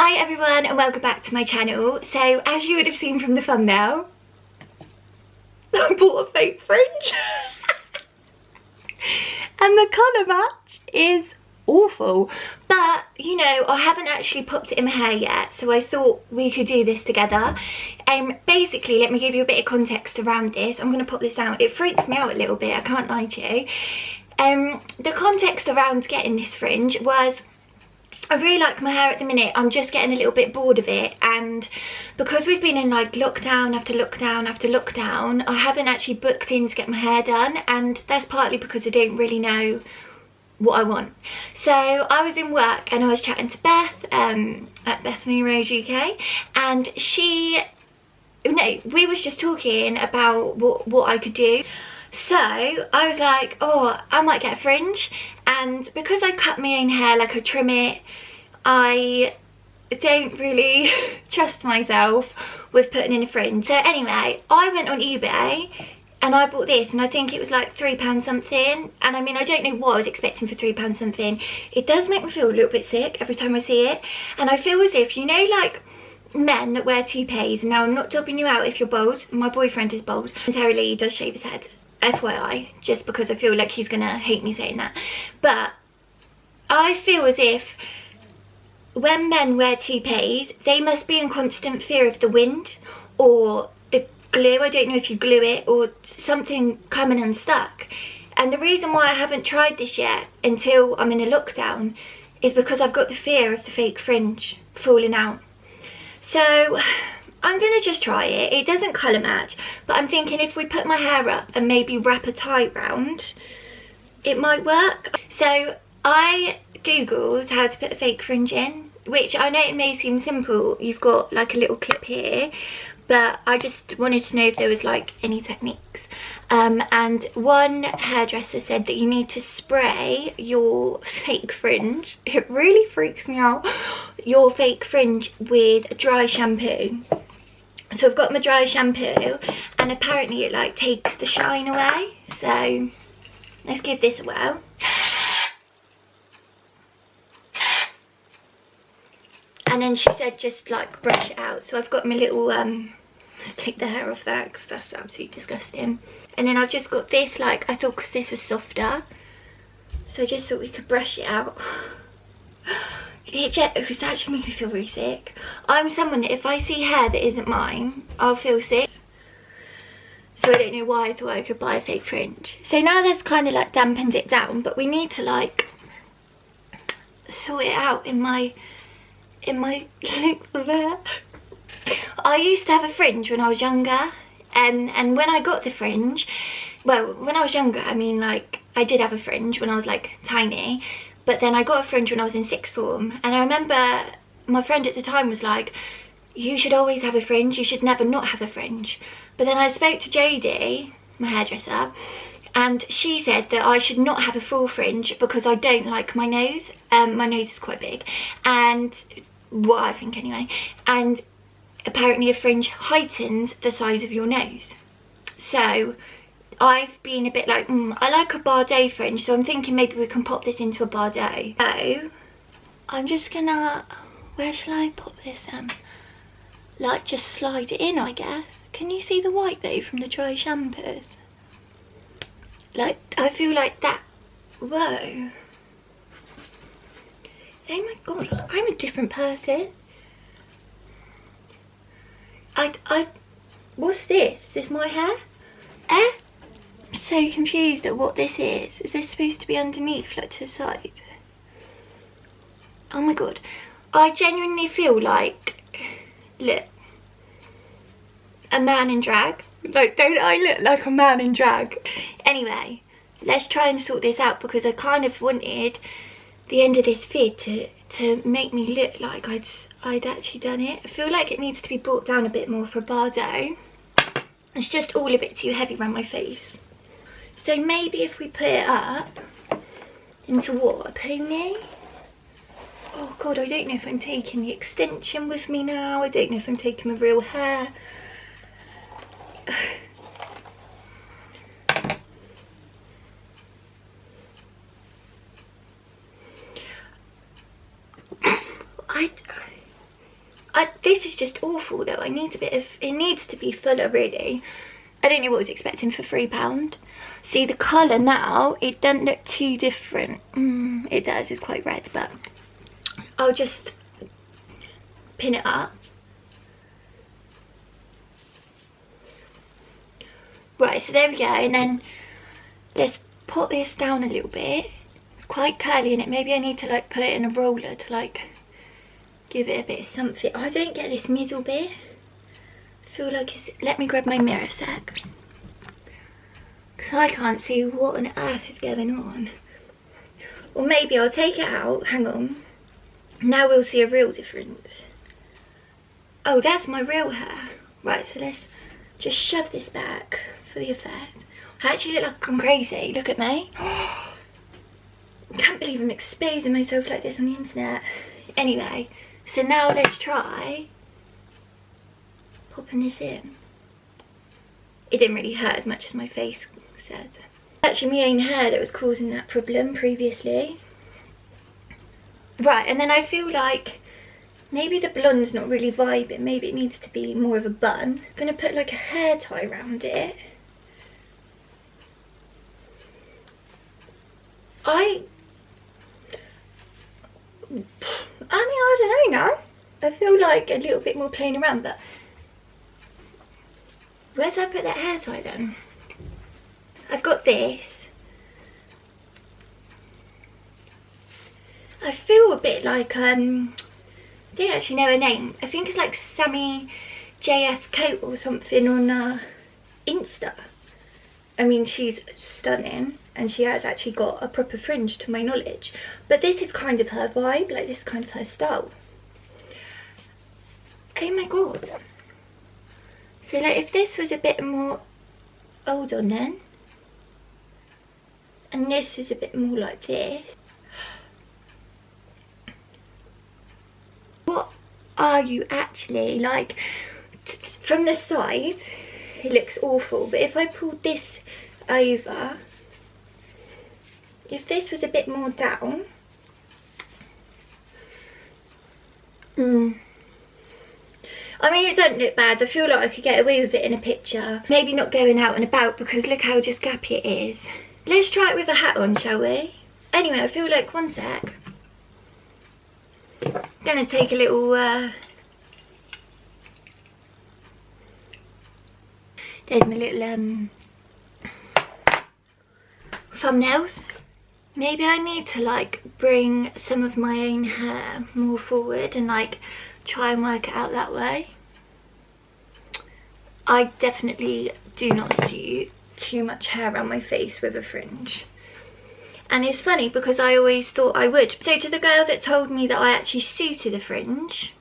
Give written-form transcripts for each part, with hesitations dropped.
Hi everyone and welcome back to my channel. So as you would have seen from the thumbnail, I bought a fake fringe and the colour match is awful, but you know, I haven't actually popped it in my hair yet, so I thought we could do this together. Basically, let me give you a bit of context around this. I'm going to pop this out. It freaks me out a little bit, I can't lie to you. The context around getting this fringe was I really like my hair at the minute. I'm just getting a little bit bored of it, and because we've been in like lockdown after lockdown after lockdown, I haven't actually booked in to get my hair done, and that's partly because I don't really know what I want. So I was in work and I was chatting to Beth at Bethany Rose UK, and we was just talking about what I could do. So I was like, oh, I might get a fringe, and because I cut my own hair, like I trim it, I don't really trust myself with putting in a fringe. So anyway, I went on eBay and I bought this, and I think it was like £3 something, and I mean, I don't know what I was expecting for £3 something. It does make me feel a little bit sick every time I see it, and I feel as if, you know, like men that wear toupees, and now I'm not dobbing you out if you're bald, my boyfriend is bald, and Terry Lee does shave his head, FYI, just because I feel like he's gonna hate me saying that. But I feel as if when men wear toupees, they must be in constant fear of the wind or the glue. I don't know if you glue it or something coming unstuck. And the reason why I haven't tried this yet until I'm in a lockdown is because I've got the fear of the fake fringe falling out. So I'm gonna just try it. It doesn't colour match, but I'm thinking if we put my hair up and maybe wrap a tie round, it might work. So I googled how to put a fake fringe in, which I know it may seem simple. You've got like a little clip here, but I just wanted to know if there was like any techniques. And one hairdresser said that you need to spray your fake fringe, it really freaks me out, your fake fringe with dry shampoo. So I've got my dry shampoo, and apparently it like takes the shine away. So let's give this a whirl. And then she said just like brush it out. So I've got my little let's take the hair off that because that's absolutely disgusting. And then I've just got this, like, I thought because this was softer, so I just thought we could brush it out. It was actually making me feel really sick. I'm someone that if I see hair that isn't mine, I'll feel sick. So I don't know why I thought I could buy a fake fringe. So now that's kind of like dampened it down, but we need to like sort it out in my length of hair. I used to have a fringe when I was younger, and when I got the fringe, well, when I was younger, I mean, like, I did have a fringe when I was like tiny, but then I got a fringe when I was in sixth form, and I remember my friend at the time was like, you should always have a fringe, you should never not have a fringe. But then I spoke to Jodie, my hairdresser, and she said that I should not have a full fringe because I don't like my nose. My nose is quite big, and what I think anyway, and apparently a fringe heightens the size of your nose. So I've been a bit like, I like a Bardot fringe, so I'm thinking maybe we can pop this into a Bardot. So I'm just gonna, where shall I pop this like just slide it in, I guess. Can you see the white though from the dry shampoos? Like, I feel like that, whoa. Oh my god, I'm a different person. What's this? Is this my hair? I'm so confused at what this is. Is this supposed to be underneath, like to the side? Oh my god. I genuinely feel like, look, a man in drag. Like, don't I look like a man in drag? Anyway, let's try and sort this out, because I kind of wanted the end of this vid to make me look like I'd actually done it. I feel like it needs to be brought down a bit more for Bardot. It's just all a bit too heavy around my face. So maybe if we put it up into what, a pony? Oh god, I don't know if I'm taking the extension with me now. I don't know if I'm taking my real hair. This is just awful though. I need a bit of, it needs to be fuller really. I don't know what I was expecting for £3. See the colour now, it doesn't look too different. It does, it's quite red, but I'll just pin it up. Right, so there we go, and then let's put this down a little bit. It's quite curly in it. Maybe I need to like put it in a roller to like give it a bit of something. Oh, I don't get this middle bit. I feel like it's, let me grab my mirror a sec. Because I can't see what on earth is going on. Or maybe I'll take it out, hang on. Now we'll see a real difference. Oh, that's my real hair. Right, so let's just shove this back for the effect. I actually look like I'm crazy, look at me. I can't believe I'm exposing myself like this on the internet. Anyway, so now let's try popping this in. It didn't really hurt as much as my face said. Actually my own hair that was causing that problem previously. Right, and then I feel like maybe the blonde's not really vibing. Maybe it needs to be more of a bun. I'm gonna put like a hair tie around it. I mean, I don't know now. I feel like a little bit more playing around, but where's I put that hair tie then? I've got this. I feel a bit like, I don't actually know her name. I think it's like Sammy JF Coat or something on Insta. I mean, she's stunning and she has actually got a proper fringe to my knowledge. But this is kind of her vibe, like this is kind of her style. Oh my god. So like if this was a bit more, hold on then. And this is a bit more like this. What are you actually, like, from the side, it looks awful. But if I pulled this over, if this was a bit more down, I mean, it doesn't look bad. I feel like I could get away with it in a picture. Maybe not going out and about because look how just gappy it is. Let's try it with a hat on, shall we? Anyway, I feel like, one sec. I'm gonna take a little, there's my little, thumbnails. Maybe I need to like bring some of my own hair more forward and like try and work it out that way. I definitely do not see too much hair around my face with a fringe. And it's funny because I always thought I would. So to the girl that told me that I actually suited a fringe,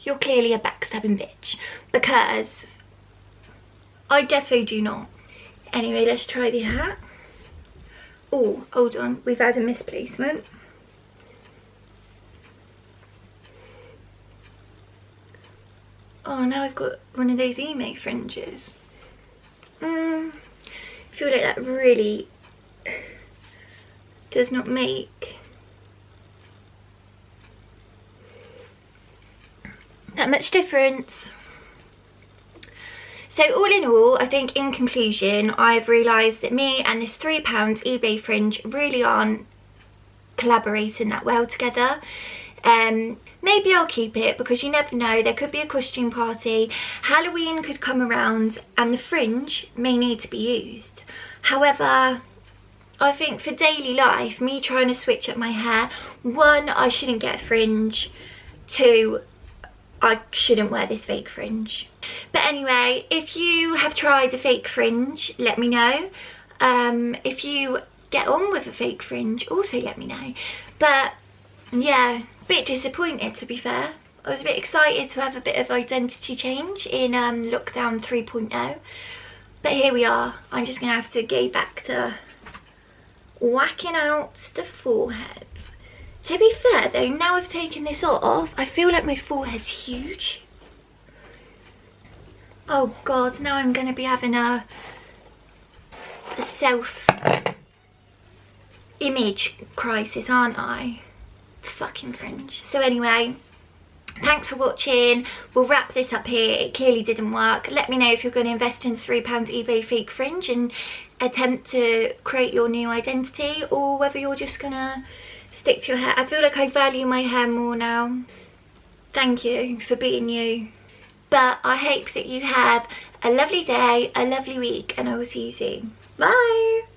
you're clearly a backstabbing bitch, because I defo do not. Anyway, let's try the hat. Oh, hold on, we've had a misplacement. Oh, now I've got one of those emo fringes. I feel like that really does not make that much difference. So all in all, I think in conclusion, I've realised that me and this £3 eBay fringe really aren't collaborating that well together. Maybe I'll keep it because you never know, there could be a costume party, Halloween could come around and the fringe may need to be used. However, I think for daily life, me trying to switch up my hair, one, I shouldn't get a fringe, two, I shouldn't wear this fake fringe. But anyway, if you have tried a fake fringe, let me know. If you get on with a fake fringe, also let me know. But yeah, a bit disappointed to be fair. I was a bit excited to have a bit of identity change in lockdown 3.0. But here we are. I'm just gonna have to go back to whacking out the forehead. To be fair though, now I've taken this off, I feel like my forehead's huge. Oh god, now I'm gonna be having a self-image crisis, aren't I? Fucking fringe. So anyway, Thanks for watching. We'll wrap this up here. It clearly didn't work. Let me know if you're going to invest in £3 eBay fake fringe and attempt to create your new identity, or whether you're just going to stick to your hair. I feel like I value my hair more now. Thank you for being you. But I hope that you have a lovely day, a lovely week, and I will see you soon. Bye!